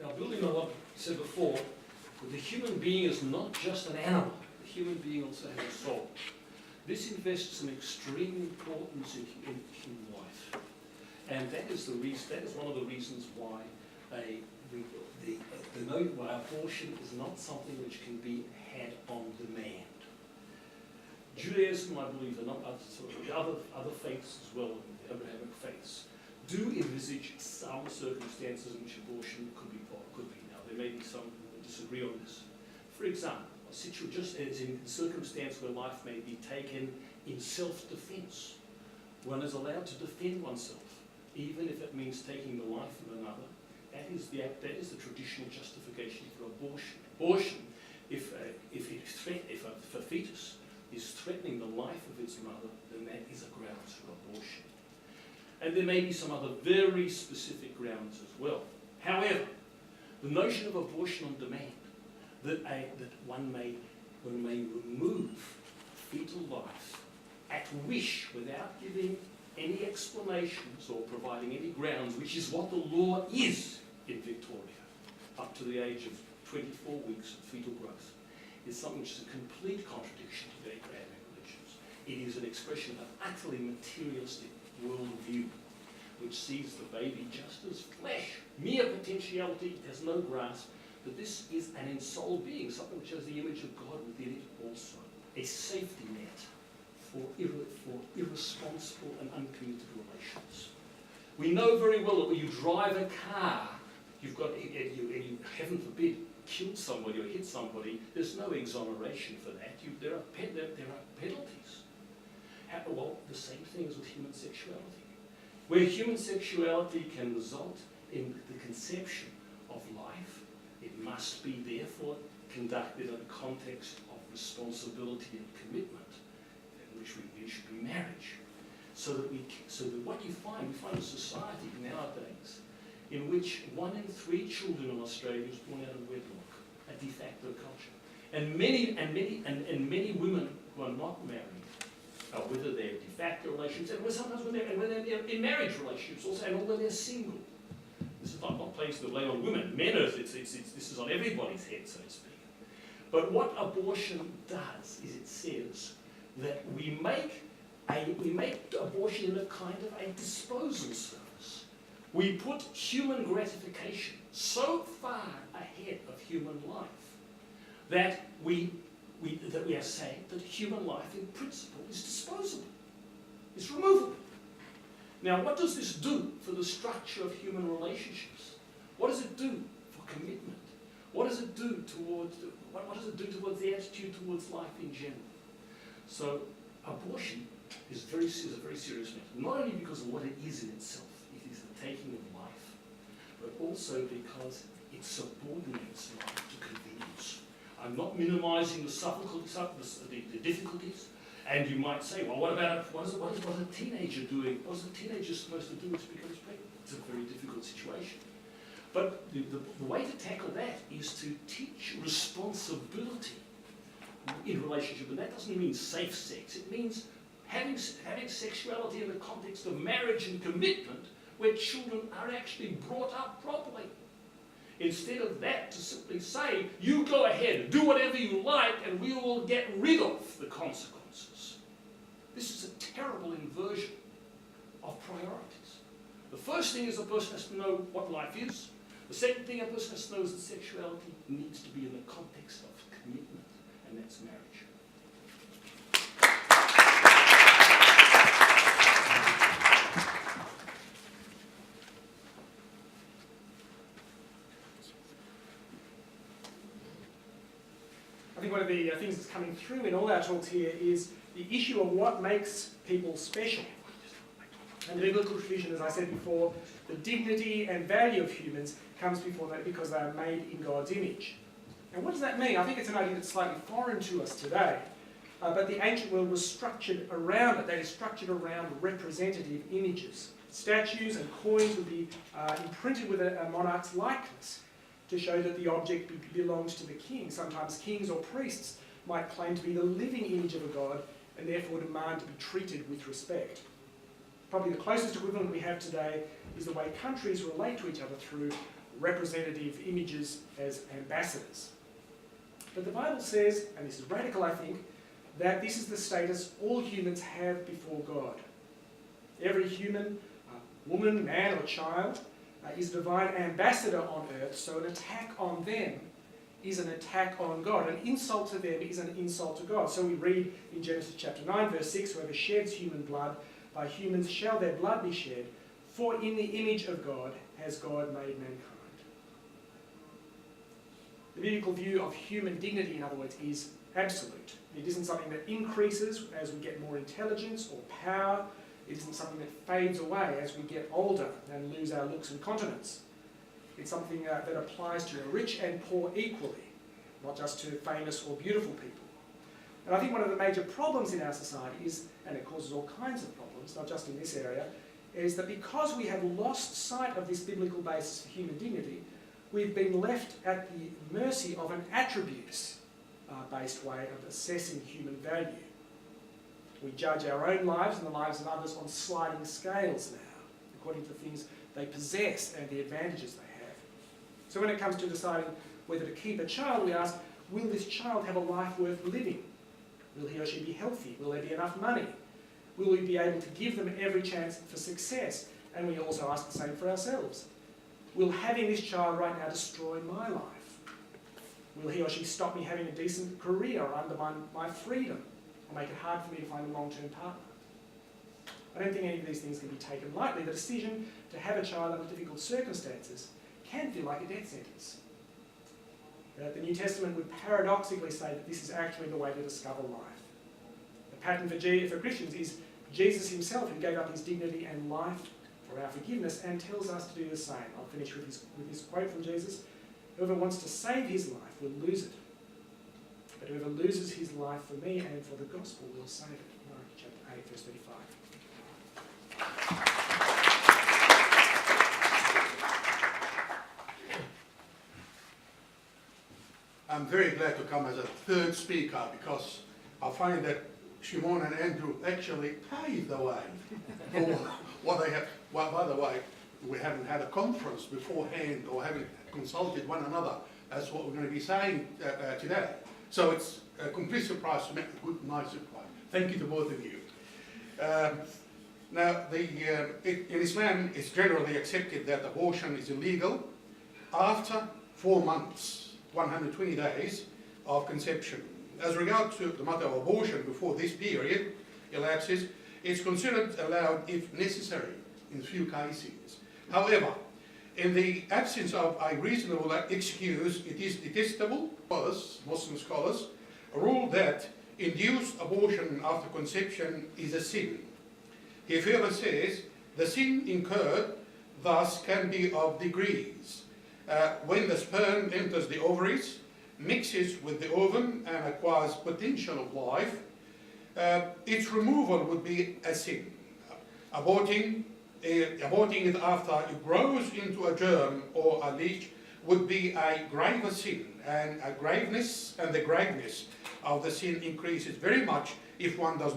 Now, building on what I said before, that the human being is not just an animal. The human being also has a soul. This invests some extreme importance in human life. And that is one of the reasons why abortion is not something which can be had on demand. Judaism, I believe, and not other faiths as well, the Abrahamic faiths, do envisage some circumstances in which abortion could be. Now, there may be some who disagree on this. For example, just as in a circumstance where life may be taken in self-defense. One is allowed to defend oneself, even if it means taking the life of another. That is the traditional justification for abortion. Abortion, if a fetus is threatening the life of its mother, then that is a grounds for abortion. And there may be some other very specific grounds as well. However, the notion of abortion on demand, that one may remove fetal life at wish without giving any explanations or providing any grounds, which is what the law is in Victoria, up to the age of 24 weeks of fetal growth, is something which is a complete contradiction to the Abrahamic religions. It is an expression of an utterly materialistic worldview, which sees the baby just as flesh, mere potentiality, it has no grasp, but this is an ensouled being, something which has the image of God within it also. A safety net for irresponsible and uncommitted relations. We know very well that when you drive a car, and you, heaven forbid, kill somebody or hit somebody, there's no exoneration for that. There are penalties. Well, the same thing as with human sexuality. Where human sexuality can result in the conception of life, it must be therefore conducted in a context of responsibility and commitment, in which it should be marriage. So that what we find a society nowadays in which 1 in 3 children in Australia is born out of wedlock, a de facto culture, and many women who are not married, whether they're de facto relationships, and sometimes when they're in marriage relationships also, and when they're single. This is not placing the blame on women. Men, this is on everybody's head, so to speak. But what abortion does is it says that we make abortion in a kind of a disposal service. We put human gratification so far ahead of human life that we are saying that human life in principle is disposable, is removable. Now, what does this do for the structure of human relationships? What does it do for commitment? What does it do towards the attitude towards life in general? So, abortion is a very serious matter, not only because of what it is in itself, it is the taking of life, but also because it subordinates life to convenience. I'm not minimising the difficulties, and you might say, well, what is a teenager doing? What is a teenager supposed to do if she becomes pregnant? It's a very difficult situation. But the way to tackle that is to teach responsibility in relationship, and that doesn't mean safe sex. It means having sexuality in the context of marriage and commitment, where children are actually brought up properly. Instead of that, to simply say, you go ahead, do whatever you like, and we will get rid of the consequences. This is a terrible inversion of priorities. The first thing is a person has to know what life is. The second thing a person has to know is that sexuality needs to be in the context of commitment, and that's marriage. I think one of the things that's coming through in all our talks here is the issue of what makes people special. And the biblical tradition, as I said before, the dignity and value of humans comes before that because they are made in God's image. And what does that mean? I think it's an idea that's slightly foreign to us today, but the ancient world was structured around it. That is, structured around representative images. Statues and coins would be imprinted with a monarch's likeness to show that the object belongs to the king. Sometimes kings or priests might claim to be the living image of a god and therefore demand to be treated with respect. Probably the closest equivalent we have today is the way countries relate to each other through representative images as ambassadors. But the Bible says, and this is radical I think, that this is the status all humans have before God. Every human, woman, man or child, is a divine ambassador on earth, so an attack on them is an attack on God. An insult to them is an insult to God. So we read in Genesis chapter 9, verse 6, whoever sheds human blood, by humans shall their blood be shed, for in the image of God has God made mankind. The biblical view of human dignity, in other words, is absolute. It isn't something that increases as we get more intelligence or power. It isn't something that fades away as we get older and lose our looks and continence. It's something that applies to rich and poor equally, not just to famous or beautiful people. And I think one of the major problems in our society is, and it causes all kinds of problems, not just in this area, is that because we have lost sight of this biblical basis for human dignity, we've been left at the mercy of an attributes-based way of assessing human value. We judge our own lives and the lives of others on sliding scales now, according to the things they possess and the advantages they have. So when it comes to deciding whether to keep a child, we ask, will this child have a life worth living? Will he or she be healthy? Will there be enough money? Will we be able to give them every chance for success? And we also ask the same for ourselves. Will having this child right now destroy my life? Will he or she stop me having a decent career or undermine my freedom or make it hard for me to find a long-term partner? I don't think any of these things can be taken lightly. The decision to have a child under difficult circumstances can feel like a death sentence. The New Testament would paradoxically say that this is actually the way to discover life. The pattern for Christians is Jesus himself, who gave up his dignity and life for our forgiveness and tells us to do the same. I'll finish with this quote from Jesus. Whoever wants to save his life will lose it. But whoever loses his life for me and for the gospel will save it. Mark chapter 8, verse 35. I'm very glad to come as a third speaker because I find that Shimon and Andrew actually paved the way for what they have. Well, by the way, we haven't had a conference beforehand or haven't consulted one another. That's what we're going to be saying today. So it's a complete surprise to me, a good, nice surprise. Thank you to both of you. Now, in Islam, it's generally accepted that abortion is illegal after 4 months. 120 days of conception. As regards to the matter of abortion before this period elapses, it's considered allowed if necessary in few cases. However, in the absence of a reasonable excuse, it is detestable, Muslim scholars, rule that induced abortion after conception is a sin. He further says, the sin incurred thus can be of degrees. When the sperm enters the ovaries, mixes with the ovum and acquires potential of life, its removal would be a sin. Aborting it after it grows into a germ or a leech would be a graver sin, and the graveness of the sin increases very much if one does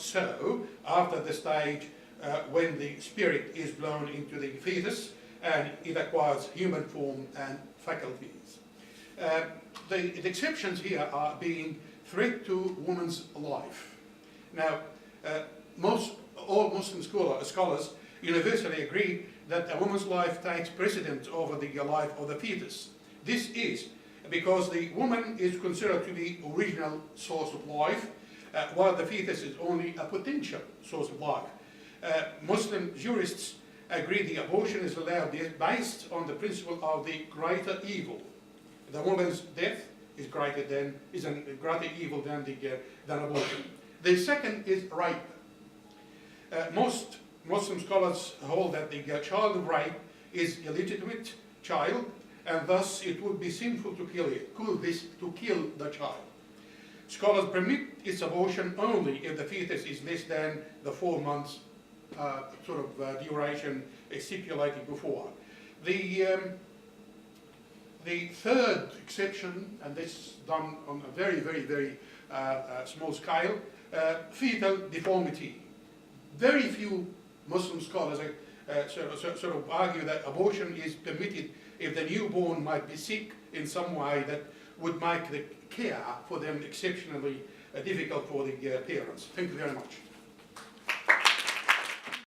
so after the stage when the spirit is blown into the fetus and it acquires human form and faculties. The exceptions here are being threat to woman's life. Now, all Muslim scholars universally agree that a woman's life takes precedence over the life of the fetus. This is because the woman is considered to be the original source of life, while the fetus is only a potential source of life. Muslim jurists agree the abortion is allowed based on the principle of the greater evil. The woman's death is a greater evil than abortion. The second is rape. Most Muslim scholars hold that the child of rape is illegitimate child, and thus it would be sinful to kill the child. Scholars permit its abortion only if the fetus is less than the 4 months duration stipulated before. The third exception, and this is done on a very, very, very small scale, fetal deformity. Very few Muslim scholars sort of argue that abortion is permitted if the newborn might be sick in some way that would make the care for them exceptionally difficult for the parents. Thank you very much.